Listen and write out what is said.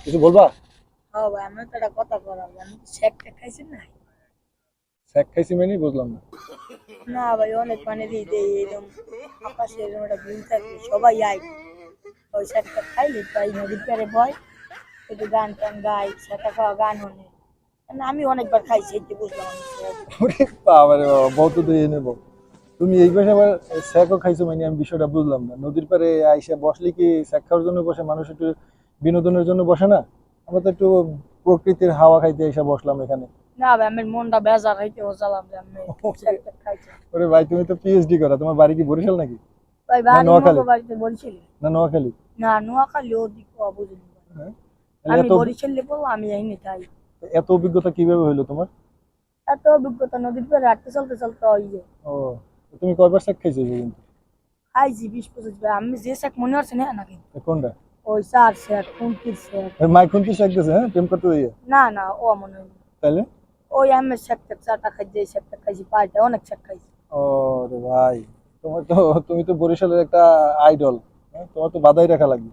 কিছু বলবা? হ্যাঁ ভাই, আমি তো একটা কথা বললাম, আমি শেকটা খাইছি না। স্যাক খাইছি মানে বুঝলাম না। না ভাই, অনেক মানে দিতে এরকম আকাশে এরকম একটা ভিউ থাকে, সবাই আয় ওই শেকটা খাইলে ভাই নদীর পাড়ে বয়, একটু গান টান গাই, শেখা খাওয়া গান হনে। মানে আমি অনেকবার খাইছি, এই যে বুঝলাম আমি শেক। ওরে বাবারে বাবা, বউ তো দিয়ে নেবো। তুমি এই পাশে আবার স্যাকও খাইছো মানে আমি বিষয়টা বুঝলাম না। নদীর পাড়ে আইসা বসলে কি স্যাক খাওয়ার জন্য বসে? মানুষ একটু বিনোদনের জন্য বসে না? আমরা তো একটু প্রকৃতির হাওয়া খাইতে এসে বসলাম এখানে। না ভাই, আমি মনটা বেজার হইতে বললাম যে আমি ওরে শেকটা খাইছি। ওরে ভাই, তুমি তো পিএইচডি করা, তোমার বাড়ি কি বরিশাল নাকি? ভাই না বাড়ি মগো নোয়াখালী? বাড়িতে বলছিলি? না নোয়াখালী? না, নোয়াখালী ওদিক বুঝিনি ভাই। হ্যাঁ, তাহলে আমি এত বরিশালে বললাম, আমি এই খাই। এত অভিজ্ঞতা কিভাবে হইলো তোমার? এত অভিজ্ঞতা নদীর পাড়ে হাঁটতে চলতে চলতে ওই যে ও, তুমি কয়বার স্যাক খাইছো এই পর্যন্ত? খাইছি 20-25 বার। আমি যে শেক মনে হচ্ছে না নাকি কোনটা? ওই চার শেক, কুমকির শেক। মাইকুন কি শেক দিছে? হ্যাঁ, প্রেম করতে দিয়ে? না না, ও মনে হয় না। তাহলে? ওই আমি শেক টেক চারটা খাইছি, এই শেকটা খাইছি, পাঁচটা অনেক শেক খাইছি। ও রে ভাই, তোমার তো তুমি তো বরিশালের একটা আইডল। হ্যাঁ, তোমার তো বাধাই রাখা লাগবে।